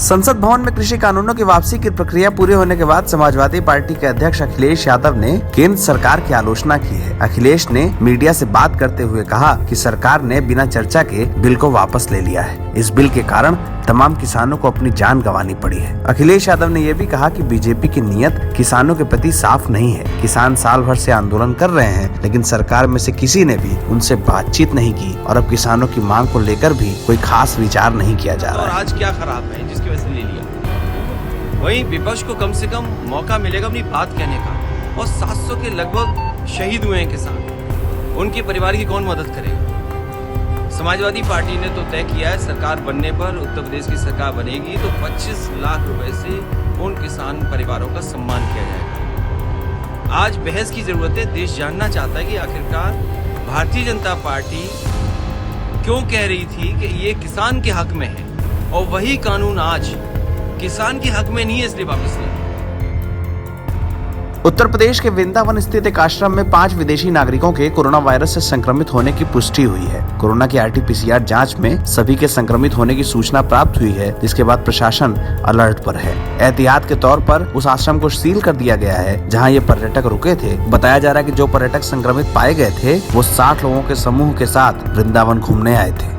संसद भवन में कृषि कानूनों की वापसी की प्रक्रिया पूरी होने के बाद समाजवादी पार्टी के अध्यक्ष अखिलेश यादव ने केंद्र सरकार की आलोचना की है। अखिलेश ने मीडिया से बात करते हुए कहा कि सरकार ने बिना चर्चा के बिल को वापस ले लिया है। इस बिल के कारण तमाम किसानों को अपनी जान गंवानी पड़ी है। अखिलेश यादव ने यह भी कहा कि बीजेपी की नीयत किसानों के प्रति साफ नहीं है। किसान साल भर से आंदोलन कर रहे हैं, लेकिन सरकार में से किसी ने भी उनसे बातचीत नहीं की और अब किसानों की मांग को लेकर भी कोई खास विचार नहीं किया जा रहा है। और आज क्या खराब है जिसकी वजह से ले लिया? वहीं विपक्ष को कम से कम मौका मिलेगा अपनी बात कहने का। और 700 के लगभग शहीद हुए हैं किसान, उनके परिवार की कौन मदद करेगा? समाजवादी पार्टी ने तो तय किया है सरकार बनने पर, उत्तर प्रदेश की सरकार बनेगी तो 25 लाख रुपए से उन किसान परिवारों का सम्मान किया जाएगा। आज बहस की जरूरत है। देश जानना चाहता है कि आखिरकार भारतीय जनता पार्टी क्यों कह रही थी कि ये किसान के हक में है और वही कानून आज किसान के हक में नहीं है, इसलिए वापस ले। उत्तर प्रदेश के वृंदावन स्थित एक आश्रम में 5 विदेशी नागरिकों के कोरोना वायरस से संक्रमित होने की पुष्टि हुई है। कोरोना की RT-PCR जांच में सभी के संक्रमित होने की सूचना प्राप्त हुई है, जिसके बाद प्रशासन अलर्ट पर है। एहतियात के तौर पर उस आश्रम को सील कर दिया गया है जहां ये पर्यटक रुके थे। बताया जा रहा है कि जो पर्यटक संक्रमित पाए गए थे वो 60 लोगों के समूह के साथ वृंदावन घूमने आए थे।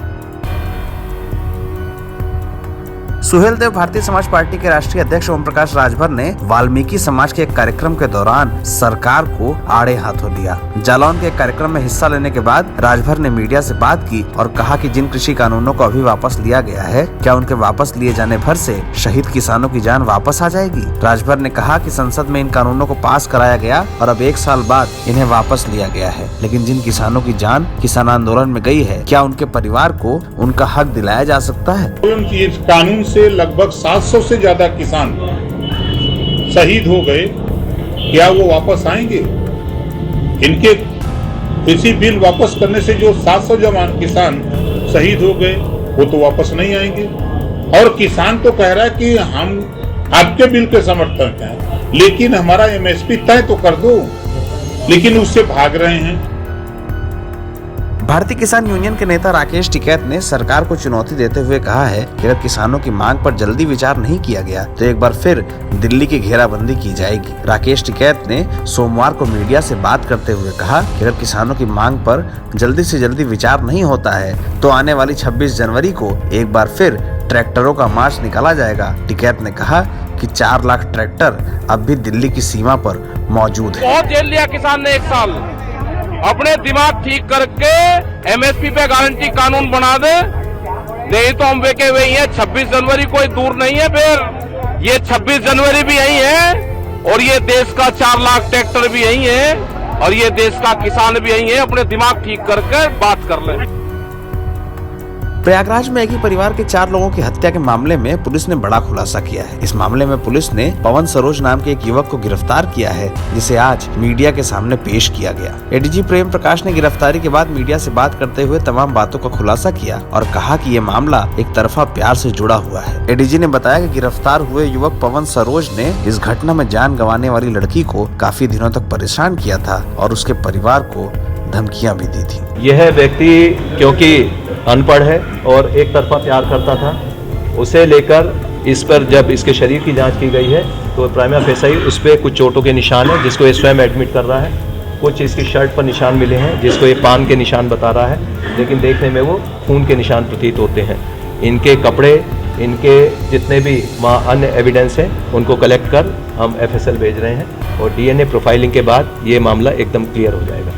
सुहेल देव भारतीय समाज पार्टी के राष्ट्रीय अध्यक्ष ओम प्रकाश राजभर ने वाल्मीकि समाज के एक कार्यक्रम के दौरान सरकार को आड़े हाथों लिया। जालौन के एक कार्यक्रम में हिस्सा लेने के बाद राजभर ने मीडिया से बात की और कहा कि जिन कृषि कानूनों को अभी वापस लिया गया है, क्या उनके वापस लिए जाने भर से शहीद किसानों की जान वापस आ जाएगी? राजभर ने कहा कि संसद में इन कानूनों को पास कराया गया और अब 1 साल बाद इन्हें वापस लिया गया है, लेकिन जिन किसानों की जान किसान आंदोलन में गई है, क्या उनके परिवार को उनका हक दिलाया जा सकता है? इस कानून से लगभग 700 से ज्यादा किसान शहीद हो गए। क्या वो वापस आएंगे? इनके कृषि बिल वापस करने से जो 700 जवान किसान शहीद हो गए वो तो वापस नहीं आएंगे। और किसान तो कह रहा है कि हम आपके बिल के समर्थक हैं, लेकिन हमारा MSP तय तो कर दो, लेकिन उससे भाग रहे हैं। भारतीय किसान यूनियन के नेता राकेश टिकैत ने सरकार को चुनौती देते हुए कहा है कि अगर किसानों की मांग पर जल्दी विचार नहीं किया गया तो एक बार फिर दिल्ली की घेराबंदी की जाएगी। राकेश टिकैत ने सोमवार को मीडिया से बात करते हुए कहा कि अगर किसानों की मांग पर जल्दी से जल्दी विचार नहीं होता है तो आने वाली 26 जनवरी को एक बार फिर ट्रैक्टरों का मार्च निकाला जाएगा। टिकैत ने कहा कि 4 लाख ट्रैक्टर अब भी दिल्ली की सीमा पर मौजूद है। बहुत झेल लिया किसान ने 1 साल, अपने दिमाग ठीक करके MSP पे गारंटी कानून बना दे, नहीं तो हम बेके हुए हैं। 26 जनवरी कोई दूर नहीं है, फिर ये 26 जनवरी भी यही है और ये देश का 4 लाख ट्रैक्टर भी यही है और ये देश का किसान भी यही है। अपने दिमाग ठीक करके बात कर ले। प्रयागराज में एक ही परिवार के 4 लोगों की हत्या के मामले में पुलिस ने बड़ा खुलासा किया है। इस मामले में पुलिस ने पवन सरोज नाम के एक युवक को गिरफ्तार किया है, जिसे आज मीडिया के सामने पेश किया गया। ADG प्रेम प्रकाश ने गिरफ्तारी के बाद मीडिया से बात करते हुए तमाम बातों का खुलासा किया और कहा कि ये मामला एक तरफा प्यार से जुड़ा हुआ है। ADG ने बताया कि गिरफ्तार हुए युवक पवन सरोज ने इस घटना में जान गंवाने वाली लड़की को काफी दिनों तक परेशान किया था और उसके परिवार को धमकियां भी दी थी। यह व्यक्ति क्योंकि अनपढ़ है और एक तरफा प्यार करता था, उसे लेकर इस पर जब इसके शरीर की जांच की गई है तो प्राइमा फेसाई उस पर कुछ चोटों के निशान है, जिसको ये स्वयं एडमिट कर रहा है। कुछ इसकी शर्ट पर निशान मिले हैं, जिसको ये पान के निशान बता रहा है, लेकिन देखने में वो खून के निशान प्रतीत होते हैं। इनके कपड़े, इनके जितने भी वहाँ अन्य एविडेंस हैं उनको कलेक्ट कर हम FSL भेज रहे हैं और DNA प्रोफाइलिंग के बाद ये मामला एकदम क्लियर हो जाएगा।